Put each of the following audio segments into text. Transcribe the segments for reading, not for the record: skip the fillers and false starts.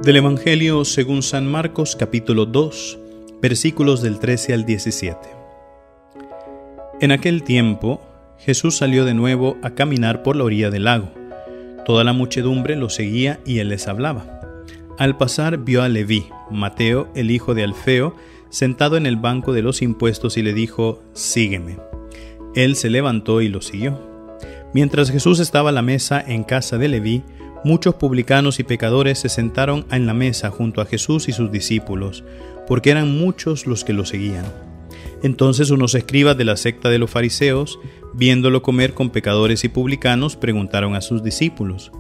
Del Evangelio según San Marcos, capítulo 2, versículos del 13 al 17. En aquel tiempo, Jesús salió de nuevo a caminar por la orilla del lago. Toda la muchedumbre lo seguía y él les hablaba. Al pasar vio a Leví, Mateo, el hijo de Alfeo, sentado en el banco de los impuestos y le dijo: «Sígueme». Él se levantó y lo siguió. Mientras Jesús estaba a la mesa en casa de Leví, muchos publicanos y pecadores se sentaron en la mesa junto a Jesús y sus discípulos, porque eran muchos los que lo seguían. Entonces unos escribas de la secta de los fariseos, viéndolo comer con pecadores y publicanos, preguntaron a sus discípulos: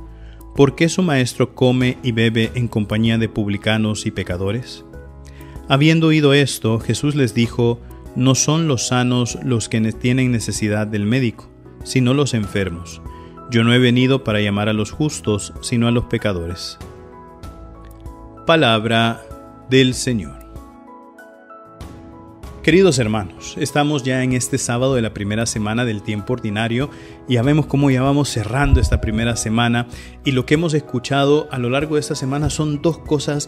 ¿por qué su maestro come y bebe en compañía de publicanos y pecadores? Habiendo oído esto, Jesús les dijo: no son los sanos los que tienen necesidad del médico, sino los enfermos. Yo no he venido para llamar a los justos, sino a los pecadores. Palabra del Señor. Queridos hermanos, estamos ya en este sábado de la primera semana del tiempo ordinario y ya vemos cómo ya vamos cerrando esta primera semana, y lo que hemos escuchado a lo largo de esta semana son dos cosas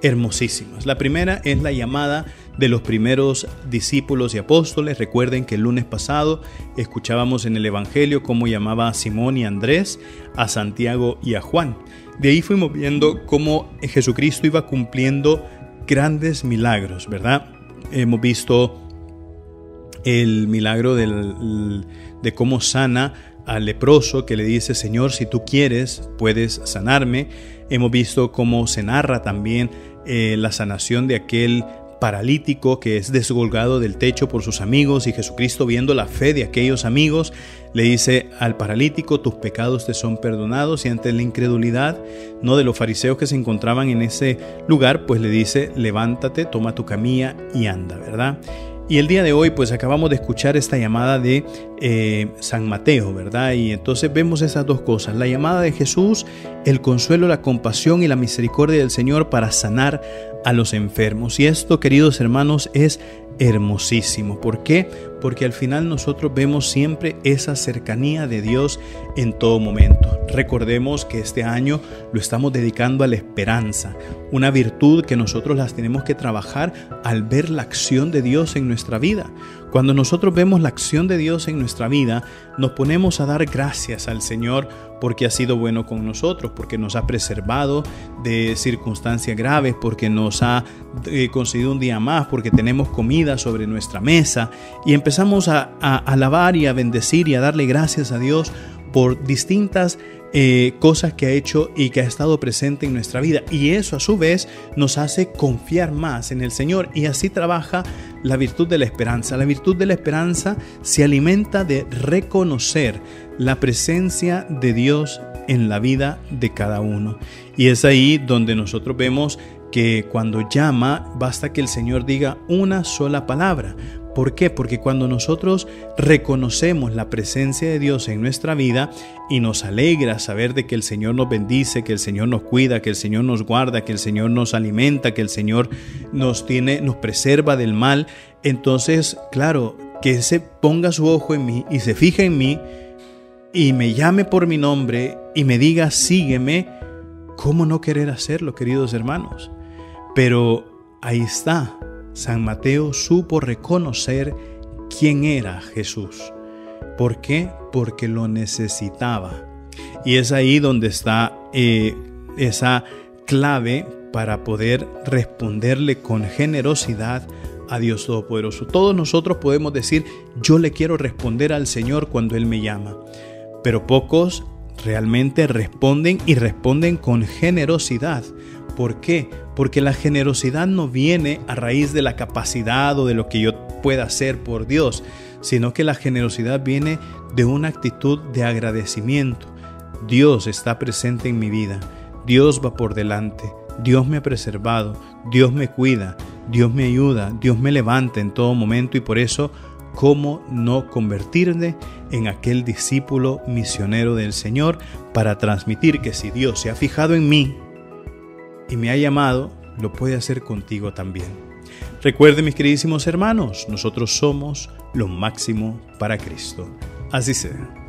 hermosísimas. La primera es la llamada de los primeros discípulos y apóstoles. Recuerden que el lunes pasado escuchábamos en el Evangelio cómo llamaba a Simón y a Andrés, a Santiago y a Juan. De ahí fuimos viendo cómo Jesucristo iba cumpliendo grandes milagros, ¿verdad? Hemos visto el milagro de cómo sana al leproso, que le dice: Señor, si tú quieres, puedes sanarme. Hemos visto cómo se narra también la sanación de aquel paralítico que es descolgado del techo por sus amigos, y Jesucristo, viendo la fe de aquellos amigos, le dice al paralítico: tus pecados te son perdonados. Y ante la incredulidad de los fariseos que se encontraban en ese lugar, pues le dice: levántate, toma tu camilla y anda, ¿verdad? Y el día de hoy pues acabamos de escuchar esta llamada de San Mateo, ¿verdad? Y entonces vemos esas dos cosas: la llamada de Jesús, el consuelo, la compasión y la misericordia del Señor para sanar a los enfermos. Y esto, queridos hermanos, es hermosísimo. ¿Por qué? Porque al final nosotros vemos siempre esa cercanía de Dios en todo momento. Recordemos que este año lo estamos dedicando a la esperanza, una virtud que nosotros las tenemos que trabajar al ver la acción de Dios en nuestra vida. Cuando nosotros vemos la acción de Dios en nuestra vida, nos ponemos a dar gracias al Señor porque ha sido bueno con nosotros, porque nos ha preservado de circunstancias graves, porque nos ha concedido un día más, porque tenemos comida sobre nuestra mesa, y empezamos a alabar y a bendecir y a darle gracias a Dios por distintas cosas que ha hecho y que ha estado presente en nuestra vida, y eso a su vez nos hace confiar más en el Señor, y así trabaja la virtud de la esperanza. La virtud de la esperanza se alimenta de reconocer la presencia de Dios en la vida de cada uno, y es ahí donde nosotros vemos que cuando llama basta que el Señor diga una sola palabra. ¿Por qué? Porque cuando nosotros reconocemos la presencia de Dios en nuestra vida y nos alegra saber de que el Señor nos bendice, que el Señor nos cuida, que el Señor nos guarda, que el Señor nos alimenta, que el Señor nos preserva del mal, entonces, claro, que se ponga su ojo en mí y se fije en mí y me llame por mi nombre y me diga: sígueme. ¿Cómo no querer hacerlo, queridos hermanos? Pero ahí está. San Mateo supo reconocer quién era Jesús. ¿Por qué? Porque lo necesitaba. Y es ahí donde está esa clave para poder responderle con generosidad a Dios Todopoderoso. Todos nosotros podemos decir: yo le quiero responder al Señor cuando Él me llama. Pero pocos realmente responden, y responden con generosidad. ¿Por qué? Porque la generosidad no viene a raíz de la capacidad o de lo que yo pueda hacer por Dios, sino que la generosidad viene de una actitud de agradecimiento. Dios está presente en mi vida, Dios va por delante, Dios me ha preservado, Dios me cuida, Dios me ayuda, Dios me levanta en todo momento, y por eso, ¿cómo no convertirme en aquel discípulo misionero del Señor para transmitir que si Dios se ha fijado en mí y me ha llamado, lo puede hacer contigo también? Recuerden, mis queridísimos hermanos, nosotros somos lo máximo para Cristo. Así sea.